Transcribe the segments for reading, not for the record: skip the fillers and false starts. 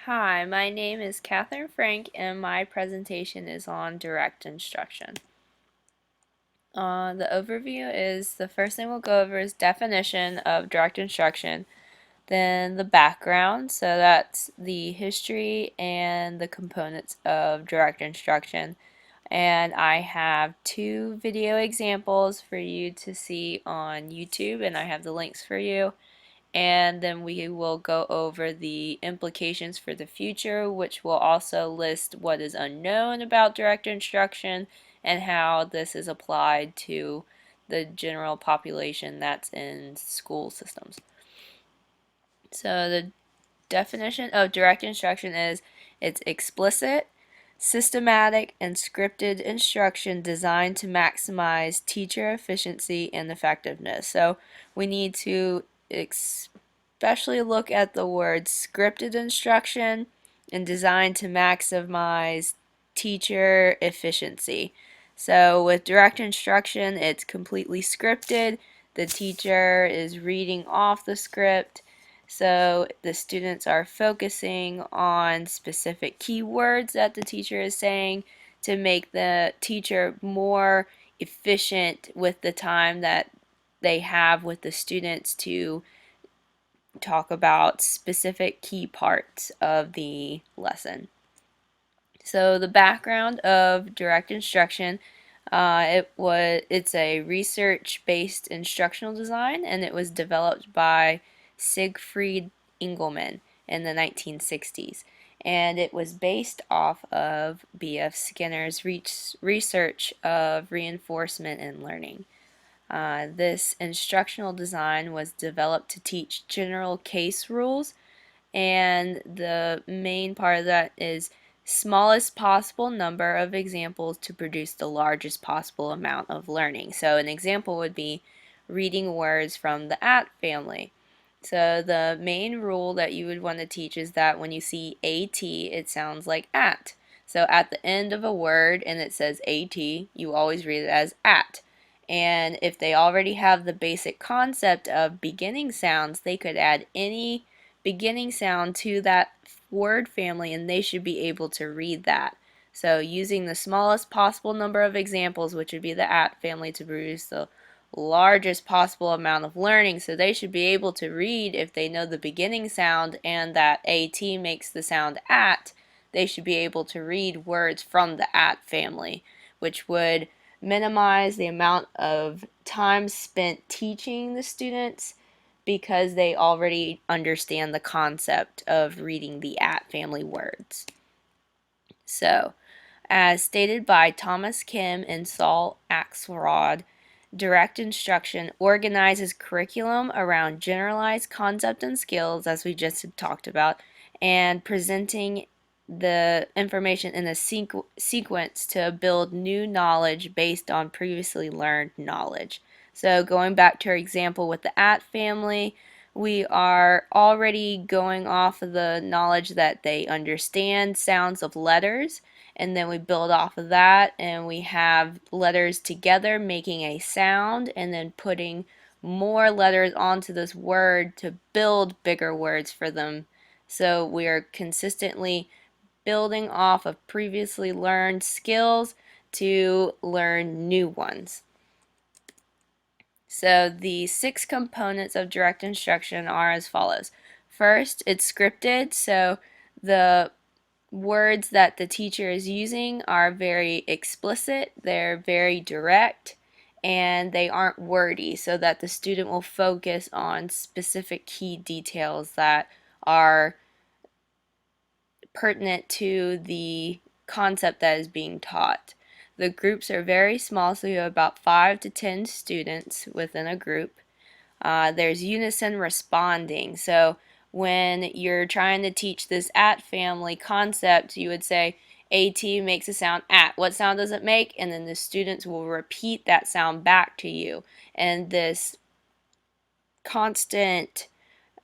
Hi, my name is Catherine Frank and my presentation is on direct instruction. The overview is the first thing we'll go over is definition of direct instruction, then the background, so that's the history and the components of direct instruction. And I have two video examples for you to see on YouTube, and I have the links for you. And then we will go over the implications for the future, which will also list what is unknown about direct instruction and how this is applied to the general population that's in school systems. So the definition of direct instruction is it's explicit, systematic, and scripted instruction designed to maximize teacher efficiency and effectiveness. So we need to especially look at the word scripted instruction and designed to maximize teacher efficiency. So with direct instruction, it's completely scripted. The teacher is reading off the script. So the students are focusing on specific keywords that the teacher is saying to make the teacher more efficient with the time that they have with the students to talk about specific key parts of the lesson. So the background of direct instruction, it's a research-based instructional design, and it was developed by Siegfried Engelmann in the 1960s. And it was based off of B.F. Skinner's research of reinforcement and learning. This instructional design was developed to teach general case rules, and the main part of that is smallest possible number of examples to produce the largest possible amount of learning. So an example would be reading words from the at family. So the main rule that you would want to teach is that when you see AT, it sounds like at. So at the end of a word and it says AT, you always read it as at. And if they already have the basic concept of beginning sounds, they could add any beginning sound to that word family and they should be able to read that. So using the smallest possible number of examples, which would be the at family, to produce the largest possible amount of learning. So they should be able to read if they know the beginning sound and that AT makes the sound at, they should be able to read words from the at family, which would minimize the amount of time spent teaching the students because they already understand the concept of reading the at family words. So, as stated by Thomas Kim and Saul Axelrod, direct instruction organizes curriculum around generalized concept and skills, as we just talked about, and presenting the information in a sequence to build new knowledge based on previously learned knowledge. So going back to our example with the at family, we are already going off of the knowledge that they understand sounds of letters, and then we build off of that and we have letters together making a sound and then putting more letters onto this word to build bigger words for them. So we are consistently building off of previously learned skills to learn new ones. So the 6 components of direct instruction are as follows. First, it's scripted, so the words that the teacher is using are very explicit, they're very direct, and they aren't wordy so that the student will focus on specific key details that are pertinent to the concept that is being taught. The groups are very small, so you have about 5 to 10 students within a group. There's unison responding. So when you're trying to teach this at family concept, you would say AT makes a sound at. What sound does it make? And then the students will repeat that sound back to you. And this constant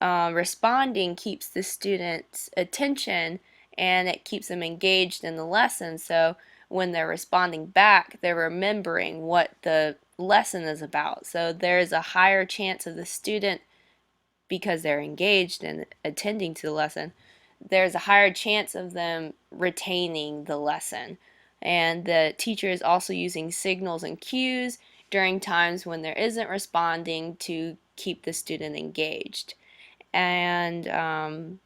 responding keeps the students' attention and it keeps them engaged in the lesson. So when they're responding back, they're remembering what the lesson is about. So there is a higher chance of the student, because they're engaged and attending to the lesson, there's a higher chance of them retaining the lesson. And the teacher is also using signals and cues during times when there isn't responding to keep the student engaged. And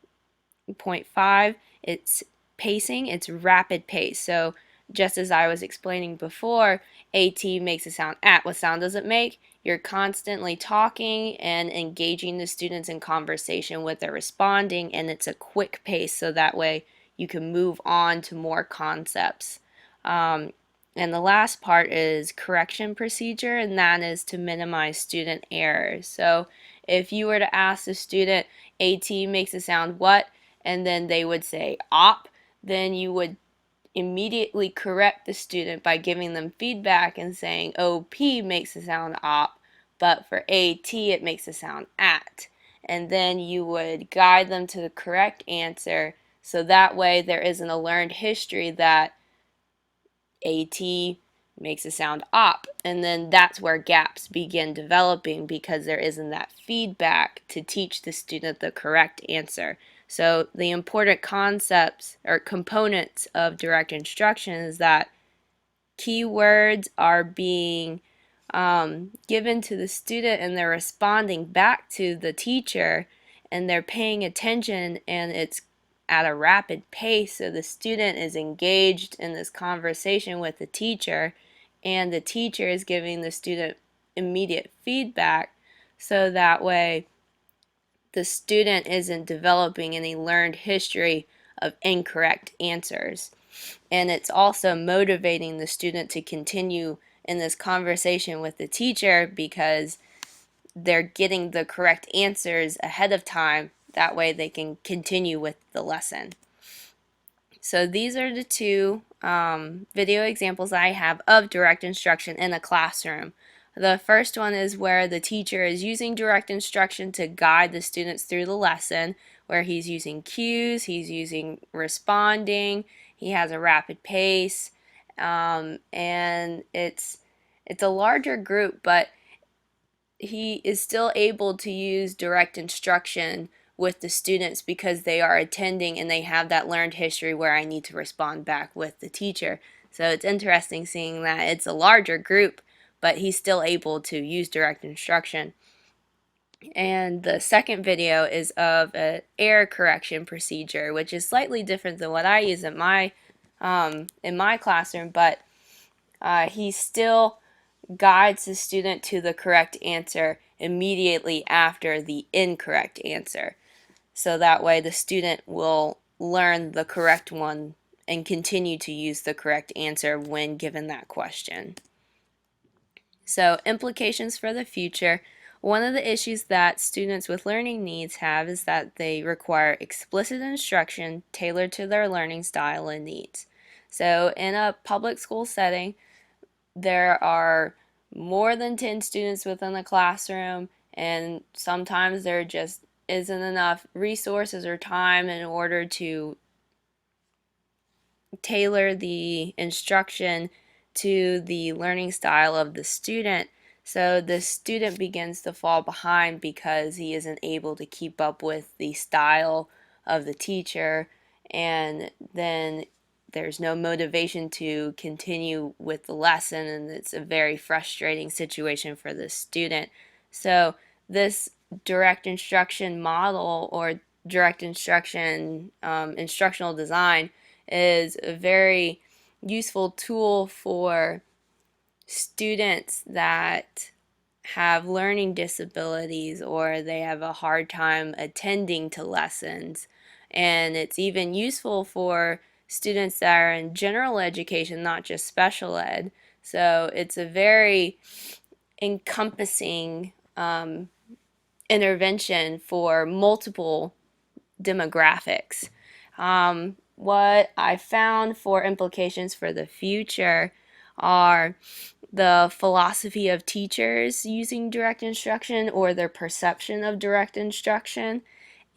point 5, it's pacing, it's rapid pace. So just as I was explaining before, AT makes a sound at. What sound does it make? You're constantly talking and engaging the students in conversation with their responding, and it's a quick pace so that way you can move on to more concepts. And the last part is correction procedure, and that is to minimize student errors. So if you were to ask the student, AT makes a sound what? And then they would say op, then you would immediately correct the student by giving them feedback and saying OP makes the sound op, but for AT it makes the sound at. And then you would guide them to the correct answer so that way there isn't a learned history that AT makes a sound op, and then that's where gaps begin developing because there isn't that feedback to teach the student the correct answer. So the important concepts or components of direct instruction is that keywords are being given to the student and they're responding back to the teacher and they're paying attention, and it's at a rapid pace, so the student is engaged in this conversation with the teacher and the teacher is giving the student immediate feedback so that way the student isn't developing any learned history of incorrect answers. And it's also motivating the student to continue in this conversation with the teacher because they're getting the correct answers ahead of time. That way they can continue with the lesson. So these are the two video examples I have of direct instruction in a classroom. The first one is where the teacher is using direct instruction to guide the students through the lesson, where he's using cues, he's using responding, he has a rapid pace, and it's a larger group, but he is still able to use direct instruction with the students because they are attending and they have that learned history where I need to respond back with the teacher. So it's interesting seeing that it's a larger group, but he's still able to use direct instruction. And the second video is of an error correction procedure, which is slightly different than what I use in my classroom, but he still guides the student to the correct answer immediately after the incorrect answer. So that way the student will learn the correct one and continue to use the correct answer when given that question. So implications for the future. One of the issues that students with learning needs have is that they require explicit instruction tailored to their learning style and needs. So in a public school setting, there are more than 10 students within the classroom, and sometimes there just isn't enough resources or time in order to tailor the instruction to the learning style of the student. So the student begins to fall behind because he isn't able to keep up with the style of the teacher, and then there's no motivation to continue with the lesson, and it's a very frustrating situation for the student. So this direct instruction model or direct instruction instructional design is a very useful tool for students that have learning disabilities or they have a hard time attending to lessons. And it's even useful for students that are in general education, not just special ed. So it's a very encompassing intervention for multiple demographics. What I found for implications for the future are the philosophy of teachers using direct instruction or their perception of direct instruction,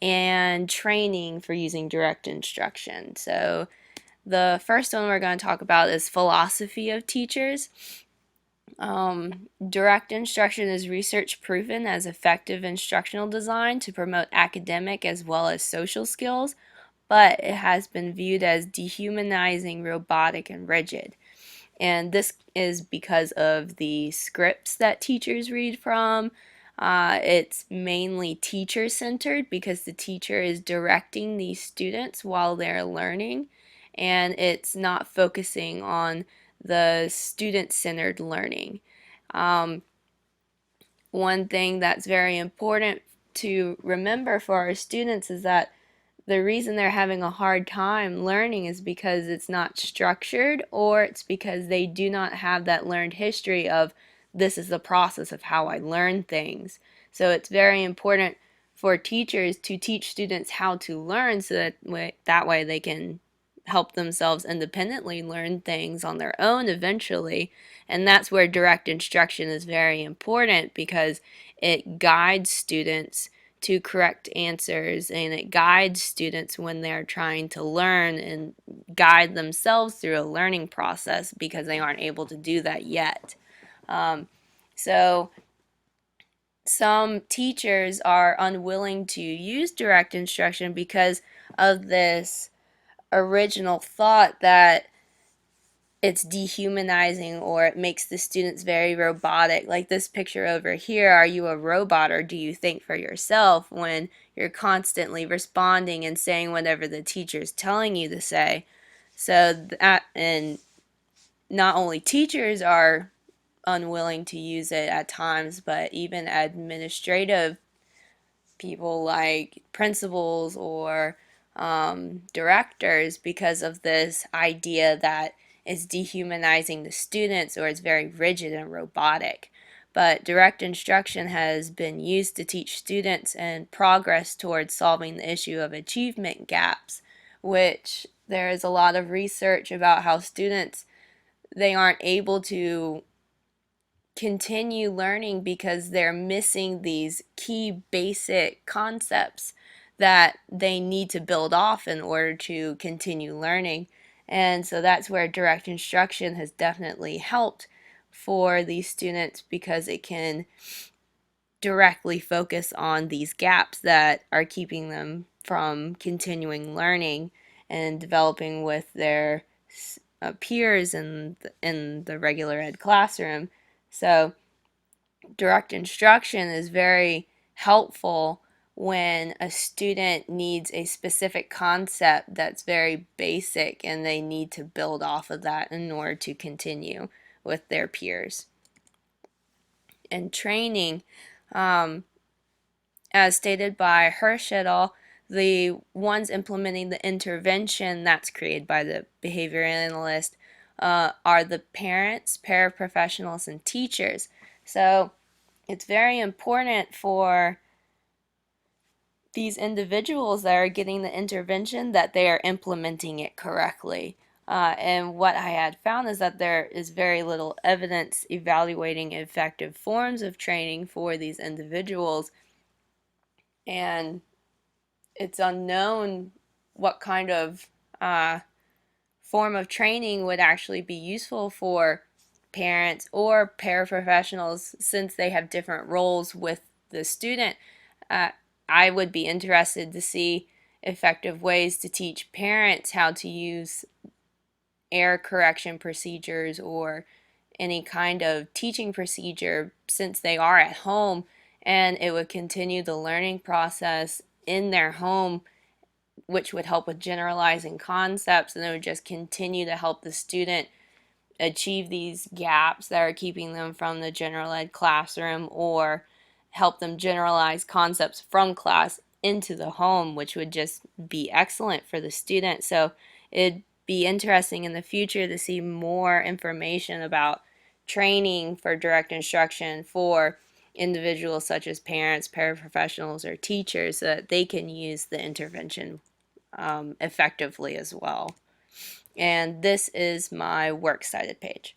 and training for using direct instruction. So the first one we're going to talk about is philosophy of teachers. Direct instruction is research proven as effective instructional design to promote academic as well as social skills, but it has been viewed as dehumanizing, robotic, and rigid. And this is because of the scripts that teachers read from. It's mainly teacher-centered because the teacher is directing these students while they're learning, and it's not focusing on the student-centered learning. One thing that's very important to remember for our students is that the reason they're having a hard time learning is because it's not structured, or it's because they do not have that learned history of this is the process of how I learn things. So it's very important for teachers to teach students how to learn so that way they can help themselves independently learn things on their own eventually. And that's where direct instruction is very important, because it guides students to correct answers, and it guides students when they're trying to learn and guide themselves through a learning process because they aren't able to do that yet. So some teachers are unwilling to use direct instruction because of this original thought that it's dehumanizing, or it makes the students very robotic. Like this picture over here, are you a robot or do you think for yourself, when you're constantly responding and saying whatever the teacher's telling you to say? So that, and not only teachers are unwilling to use it at times, but even administrative people like principals or directors, because of this idea that it's dehumanizing the students or it's very rigid and robotic. But direct instruction has been used to teach students and progress towards solving the issue of achievement gaps, which there is a lot of research about how students, they aren't able to continue learning because they're missing these key basic concepts that they need to build off in order to continue learning. And so that's where direct instruction has definitely helped for these students, because it can directly focus on these gaps that are keeping them from continuing learning and developing with their peers in the regular ed classroom. So direct instruction is very helpful when a student needs a specific concept that's very basic and they need to build off of that in order to continue with their peers. And training, as stated by Hirsch et al., the ones implementing the intervention that's created by the behavior analyst are the parents, paraprofessionals, and teachers. So it's very important for these individuals that are getting the intervention that they are implementing it correctly. And what I had found is that there is very little evidence evaluating effective forms of training for these individuals, and it's unknown what kind of form of training would actually be useful for parents or paraprofessionals, since they have different roles with the student. I would be interested to see effective ways to teach parents how to use error correction procedures or any kind of teaching procedure, since they are at home, and it would continue the learning process in their home, which would help with generalizing concepts, and it would just continue to help the student achieve these gaps that are keeping them from the general ed classroom, or help them generalize concepts from class into the home, which would just be excellent for the student. So it'd be interesting in the future to see more information about training for direct instruction for individuals such as parents, paraprofessionals, or teachers, so that they can use the intervention effectively as well. And this is my works cited page.